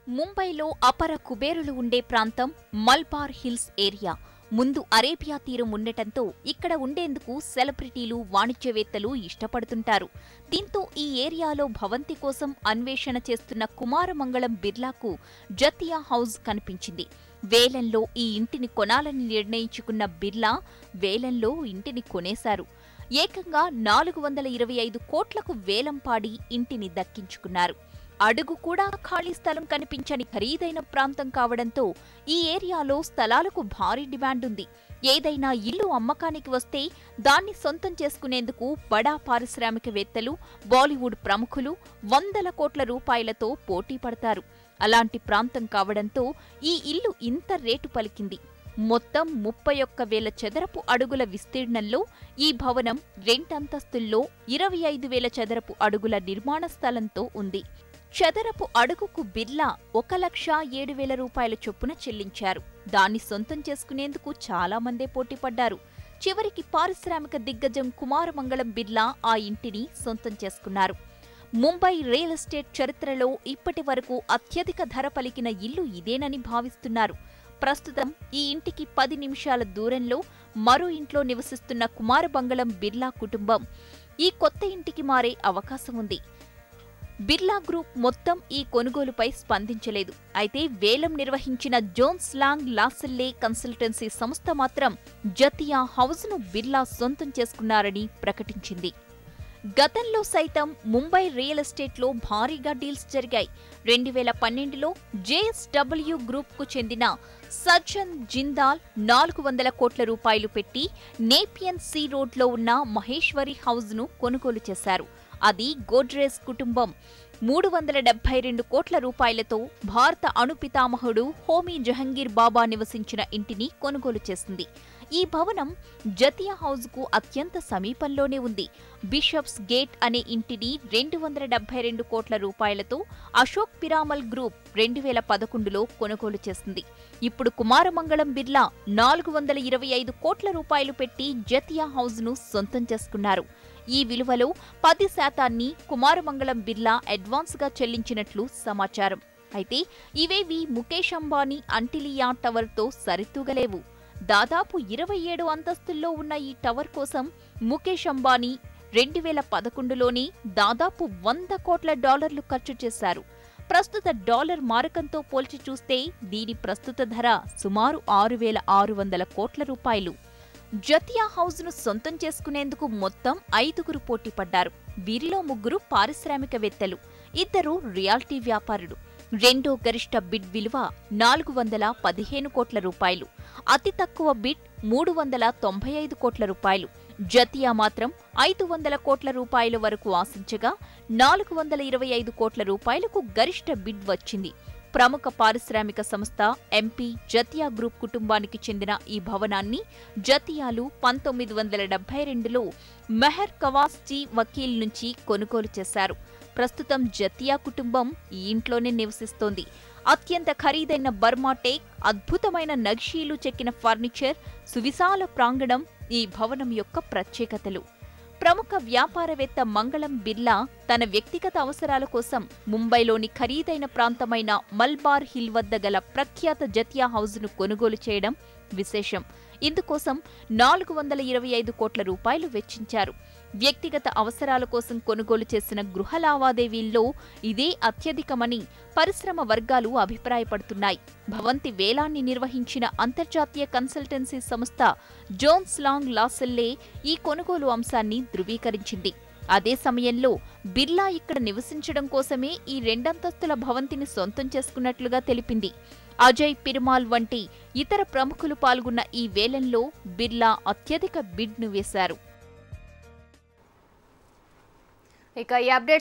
ముంబైలో అపర కుబేరులు ఉండే ప్రాంతం మల్బార్ హిల్స్ ఏరియా. ముందు అరేబియా తీరం ఉండటంతో ఇక్కడ ఉండేందుకు సెలబ్రిటీలు, వాణిజ్యవేత్తలు ఇష్టపడుతుంటారు. దీంతో ఈ ఏరియాలో భవంతి కోసం అన్వేషణ చేస్తున్న కుమారమంగళం బిర్లాకు జతియా హౌస్ కనిపించింది. వేలంలో ఈ ఇంటిని కొనాలని నిర్ణయించుకున్న బిర్లా వేలంలో ఇంటిని కొనేశారు. ఏకంగా 425 కోట్లకు వేలం పాడి ఇంటిని దక్కించుకున్నారు. అడుగు కూడా ఖాళీ స్థలం కనిపించని ఖరీదైన ప్రాంతం కావడంతో ఈ ఏరియాలో స్థలాలకు భారీ డిమాండ్ ఉంది. ఏదైనా ఇల్లు అమ్మకానికి వస్తే దాన్ని సొంతం చేసుకునేందుకు బడా పారిశ్రామికవేత్తలు, బాలీవుడ్ ప్రముఖులు వందల కోట్ల రూపాయలతో పోటీ పడతారు. అలాంటి ప్రాంతం కావడంతో ఈ ఇల్లు ఇంత రేటు పలికింది. మొత్తం 31,000 చదరపు అడుగుల విస్తీర్ణంలో ఈ భవనం 2 అంతస్తుల్లో 25,000 చదరపు అడుగుల నిర్మాణ స్థలంతో ఉంది. చదరపు అడుగుకు బిర్లా 1,07,000 రూపాయల చొప్పున చెల్లించారు. దాన్ని సొంతం చేసుకునేందుకు చాలా మందే పోటీపడ్డారు. చివరికి పారిశ్రామిక దిగ్గజం కుమారమంగళం బిర్లా ఆ ఇంటిని సొంతం చేసుకున్నారు. ముంబై రియల్ ఎస్టేట్ చరిత్రలో ఇప్పటి వరకు అత్యధిక ధర పలికిన ఇల్లు ఇదేనని భావిస్తున్నారు. ప్రస్తుతం ఈ ఇంటికి 10 నిమిషాల దూరంలో మరో ఇంట్లో నివసిస్తున్న కుమారమంగళం బిర్లా కుటుంబం ఈ కొత్త ఇంటికి మారే అవకాశం ఉంది. బిర్లా గ్రూప్ మొత్తం ఈ కొనుగోలుపై స్పందించలేదు. అయితే వేలం నిర్వహించిన జోన్స్ లాంగ్ లాసెల్లే కన్సల్టెన్సీ సంస్థ మాత్రం జతియా హౌస్ను బిర్లా సొంతం చేసుకున్నారని ప్రకటించింది. గతంలో సైతం ముంబై రియల్ ఎస్టేట్లో భారీగా డీల్స్ జరిగాయి. 2012లో జేఎస్డబ్ల్యూ గ్రూప్కు చెందిన సజ్జన్ జిందాల్ 400 కోట్ల రూపాయలు పెట్టి నేపియన్ సీ రోడ్లో ఉన్న మహేశ్వరి హౌస్ను కొనుగోలు చేశారు. అది గోడ్రేజ్ కుటుంబం 372 కోట్ల రూపాయలతో భారత అణుపితామహుడు హోమీ జహంగీర్ బాబా నివసించిన ఇంటిని కొనుగోలు చేసింది. ఈ భవనం జతియా హౌస్కు అత్యంత సమీపంలోనే ఉంది. బిషప్స్ గేట్ అనే ఇంటిని 272 కోట్ల రూపాయలతో అశోక్ పిరామల్ గ్రూప్ 2011లో కొనుగోలు చేసింది. ఇప్పుడు కుమారమంగళం బిర్లా 425 కోట్ల రూపాయలు పెట్టి జతియా హౌస్ను సొంతం చేసుకున్నారు. ఈ విలువలో 10% కుమారమంగళం బిర్లా అడ్వాన్స్గా చెల్లించినట్లు సమాచారం. అయితే ఇవేవి ముఖేష్ అంబానీ అంటిలియా టవర్తో సరితూగలేవు. దాదాపు 27 అంతస్తుల్లో ఉన్న ఈ టవర్ కోసం ముఖేష్ అంబానీ 2011లోనే దాదాపు $100 కోట్ల ఖర్చు చేశారు. ప్రస్తుత డాలర్ మారకంతో పోల్చి చూస్తే దీని ప్రస్తుత ధర సుమారు 6,600 కోట్ల రూపాయలు. జతియా హౌస్ను సొంతం చేసుకునేందుకు మొత్తం 5గురు పోటీపడ్డారు. వీరిలో 3 పారిశ్రామికవేత్తలు, 2 రియాల్టీ వ్యాపారులు. రెండో గరిష్ట బిడ్ విలువ 415 కోట్ల రూపాయలు. అతి తక్కువ బిడ్ 395 కోట్ల రూపాయలు. జతియా మాత్రం 500 కోట్ల రూపాయల వరకు ఆశించగా 425 కోట్ల రూపాయలకు గరిష్ట బిడ్ వచ్చింది. ప్రముఖ పారిశ్రామిక సంస్థ ఎంపీ జతియా గ్రూప్ కుటుంబానికి చెందిన ఈ భవనాన్ని జతియాలు 1972లో మెహర్ కవాస్జీ వకీల్ నుంచి కొనుగోలు చేశారు. ప్రస్తుతం జతియా కుటుంబం ఈ ఇంట్లోనే నివసిస్తోంది. అత్యంత ఖరీదైన బర్మా టేక్, అద్భుతమైన నక్షీలు చెక్కిన ఫర్నిచర్, సువిశాల ప్రాంగణం ఈ భవనం యొక్క ప్రత్యేకతలు. ప్రముఖ వ్యాపారవేత్త మంగళం బిర్లా తన వ్యక్తిగత అవసరాల కోసం ముంబైలోని ఖరీదైన ప్రాంతమైన మల్బార్ హిల్ వద్ద గల ప్రఖ్యాత జతియా హౌస్ను కొనుగోలు చేయడం విశేషం. ఇందుకోసం 425 కోట్ల రూపాయలు వెచ్చించారు. వ్యక్తిగత అవసరాల కోసం కొనుగోలు చేసిన గృహ లావాదేవీల్లో ఇదే అత్యధికమని పరిశ్రమ వర్గాలు అభిప్రాయపడుతున్నాయి. భవంతి వేలాన్ని నిర్వహించిన అంతర్జాతీయ కన్సల్టెన్సీ సంస్థ జోన్స్ లాంగ్ లాసెల్లే ఈ కొనుగోలు అంశాన్ని ధృవీకరించింది. అదే సమయంలో బిర్లా ఇక్కడ నివసించడం కోసమే ఈ 2 అంతస్తుల భవంతిని సొంతం చేసుకున్నట్లుగా తెలిపింది. అజయ్ పిరమాల్ వంటి ఇతర ప్రముఖులు పాల్గొన్న ఈ వేలంలో బిర్లా అత్యధిక బిడ్ను వేశారు. ఇక ఈ అప్డేట్